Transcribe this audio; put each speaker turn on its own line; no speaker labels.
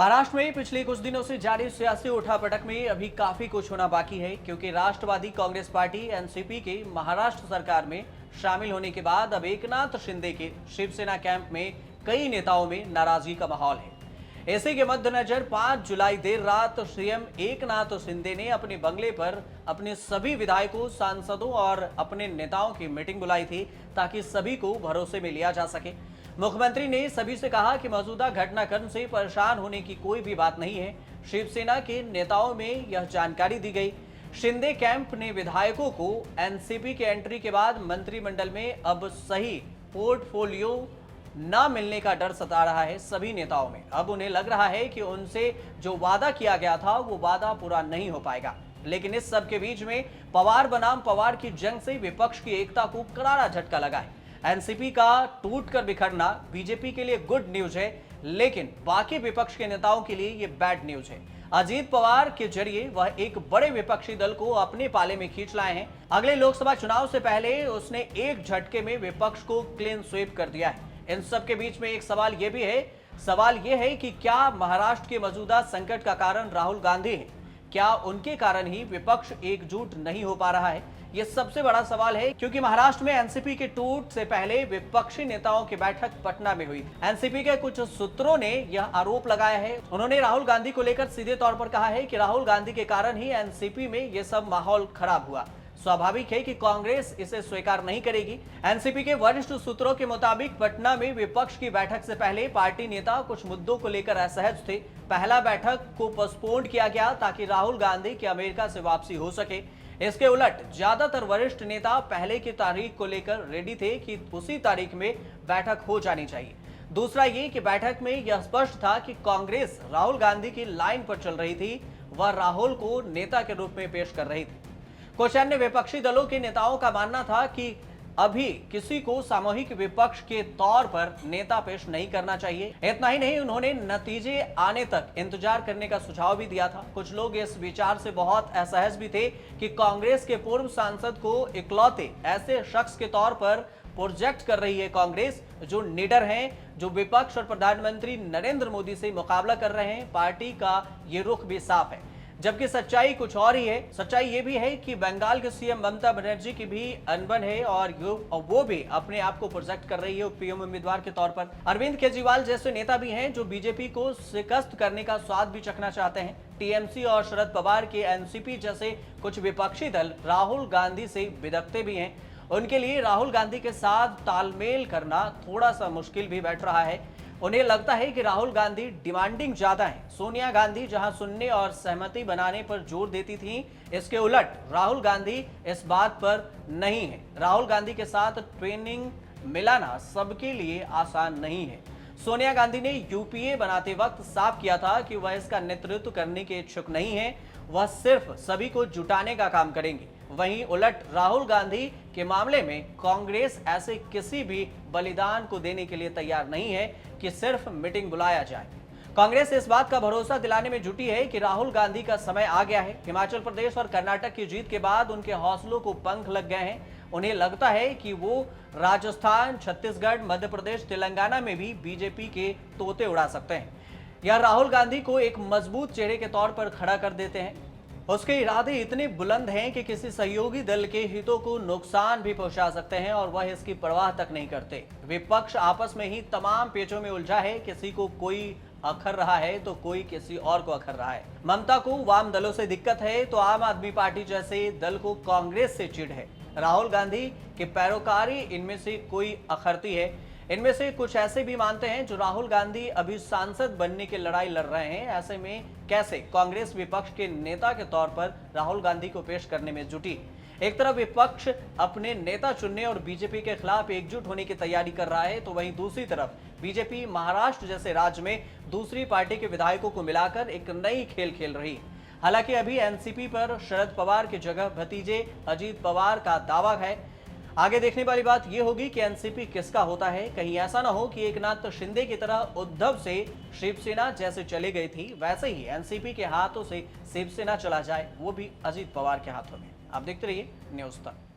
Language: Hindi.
महाराष्ट्र में पिछले कुछ दिनों से जारी सियासी उठापटक में अभी काफी कुछ होना बाकी है, क्योंकि राष्ट्रवादी कांग्रेस पार्टी एनसीपी के महाराष्ट्र सरकार में शामिल होने के बाद अब एकनाथ शिंदे के शिवसेना कैंप में कई नेताओं में नाराजगी का माहौल है। इसी के मद्देनजर 5 जुलाई देर रात सीएम एकनाथ शिंदे ने अपने बंगले पर अपने सभी विधायकों, सांसदों और अपने नेताओं की मीटिंग बुलाई थी, ताकि सभी को भरोसे में लिया जा सके। मुख्यमंत्री ने सभी से कहा कि मौजूदा घटनाक्रम से परेशान होने की कोई भी बात नहीं है। शिवसेना के नेताओं में यह जानकारी दी गई। शिंदे कैंप ने विधायकों को एनसीपी के एंट्री के बाद मंत्रिमंडल में अब सही पोर्टफोलियो न मिलने का डर सता रहा है सभी नेताओं में। अब उन्हें लग रहा है कि उनसे जो वादा किया गया था वो वादा पूरा नहीं हो पाएगा। लेकिन इस सब के बीच में पवार बनाम पवार की जंग से विपक्ष की एकता को करारा झटका लगा है। एनसीपी का टूटकर बिखरना बीजेपी के लिए गुड न्यूज है, लेकिन बाकी विपक्ष के नेताओं के लिए ये बैड न्यूज है। अजीत पवार के जरिए वह एक बड़े विपक्षी दल को अपने पाले में खींच लाए हैं। अगले लोकसभा चुनाव से पहले उसने एक झटके में विपक्ष को क्लीन स्वीप कर दिया है। इन सब के बीच में एक सवाल यह है कि क्या महाराष्ट्र के मौजूदा संकट का कारण राहुल गांधी है? क्या उनके कारण ही विपक्ष एकजुट नहीं हो पा रहा है? यह सबसे बड़ा सवाल है, क्योंकि महाराष्ट्र में एनसीपी के टूट से पहले विपक्षी नेताओं की बैठक पटना में हुई। एनसीपी के कुछ सूत्रों ने यह आरोप लगाया है। उन्होंने राहुल गांधी को लेकर सीधे तौर पर कहा है कि राहुल गांधी के कारण ही एनसीपी में यह सब माहौल खराब हुआ। स्वाभाविक है कि कांग्रेस इसे स्वीकार नहीं करेगी। एनसीपी के वरिष्ठ सूत्रों के मुताबिक पटना में विपक्ष की बैठक से पहले पार्टी नेता कुछ मुद्दों को लेकर असहज थे। पहला बैठक को पोस्टपोन किया गया ताकि राहुल गांधी की अमेरिका से वापसी हो सके। इसके उलट ज्यादातर वरिष्ठ नेता पहले की तारीख को लेकर रेडी थे कि उसी तारीख में बैठक हो जानी चाहिए। दूसरा ये कि बैठक में यह स्पष्ट था कि कांग्रेस राहुल गांधी की लाइन पर चल रही थी, वह राहुल को नेता के रूप में पेश कर रही थी। कुछ अन्य विपक्षी दलों के नेताओं का मानना था कि अभी किसी को सामूहिक विपक्ष के तौर पर नेता पेश नहीं करना चाहिए। इतना ही नहीं, उन्होंने नतीजे आने तक इंतजार करने का सुझाव भी दिया था। कुछ लोग इस विचार से बहुत असहज भी थे कि कांग्रेस के पूर्व सांसद को इकलौते ऐसे शख्स के तौर पर प्रोजेक्ट कर रही है कांग्रेस, जो निडर हैं, जो विपक्ष और प्रधानमंत्री नरेंद्र मोदी से मुकाबला कर रहे हैं। पार्टी का ये रुख भी साफ है, जबकि सच्चाई कुछ और ही है। सच्चाई ये भी है कि बंगाल के सीएम ममता बनर्जी की भी अनबन है और वो भी अपने आप को प्रोजेक्ट कर रही है पीएम उम्मीदवार के तौर पर। अरविंद केजरीवाल जैसे नेता भी हैं जो बीजेपी को शिकस्त करने का स्वाद भी चखना चाहते हैं। टीएमसी और शरद पवार के एनसीपी जैसे कुछ विपक्षी दल राहुल गांधी से बिदकते भी हैं। उनके लिए राहुल गांधी के साथ तालमेल करना थोड़ा सा मुश्किल भी बैठ रहा है। उन्हें लगता है कि राहुल गांधी डिमांडिंग ज्यादा है। सोनिया गांधी जहां सुनने और सहमति बनाने पर जोर देती थी, इसके उलट राहुल गांधी इस बात पर नहीं है। राहुल गांधी के साथ ट्रेनिंग मिलाना सबके लिए आसान नहीं है। सोनिया गांधी ने यूपीए बनाते वक्त साफ किया था कि वह इसका नेतृत्व करने के इच्छुक नहीं है, वह सिर्फ सभी को जुटाने का काम करेंगे। वहीं उलट राहुल गांधी के मामले में कांग्रेस ऐसे किसी भी बलिदान को देने के लिए तैयार नहीं है कि सिर्फ मीटिंग बुलाया जाए। कांग्रेस इस बात का भरोसा दिलाने में जुटी है कि राहुल गांधी का समय आ गया है। हिमाचल प्रदेश और कर्नाटक की जीत के बाद उनके हौसलों को पंख लग गए हैं। उन्हें लगता है कि वो राजस्थान, छत्तीसगढ़, मध्य प्रदेश, तेलंगाना में भी बीजेपी के तोते उड़ा सकते हैं। यह राहुल गांधी को एक मजबूत चेहरे के तौर पर खड़ा कर देते हैं। उसके इरादे इतने बुलंद हैं कि किसी सहयोगी दल के हितों को नुकसान भी पहुंचा सकते हैं और वह इसकी परवाह तक नहीं करते। विपक्ष आपस में ही तमाम पेचों में उलझा है। किसी को कोई अखर रहा है तो कोई किसी और को अखर रहा है। ममता को वाम दलों से दिक्कत है तो आम आदमी पार्टी जैसे दल को कांग्रेस से चिढ़ है। राहुल गांधी के पैरोकारी इनमें से कोई अखरती है। इनमें से कुछ ऐसे भी मानते हैं जो राहुल गांधी अभी सांसद बनने की लड़ाई लड़ रहे हैं। ऐसे में कैसे कांग्रेस विपक्ष के नेता के तौर पर राहुल गांधी को पेश करने में जुटी। एक तरफ विपक्ष अपने नेता चुनने और बीजेपी के खिलाफ एकजुट होने की तैयारी कर रहा है, तो वहीं दूसरी तरफ बीजेपी महाराष्ट्र जैसे राज्य में दूसरी पार्टी के विधायकों को मिलाकर एक नई खेल खेल रही है। हालांकि अभी एनसीपी पर शरद पवार की जगह भतीजे अजीत पवार का दावा है। आगे देखने वाली बात यह होगी कि एनसीपी किसका होता है। कहीं ऐसा ना हो कि एकनाथ शिंदे की तरह उद्धव से शिवसेना जैसे चले गई थी, वैसे ही एनसीपी के हाथों से शिवसेना चला जाए, वो भी अजीत पवार के हाथों में। आप देखते रहिए न्यूज़ तक।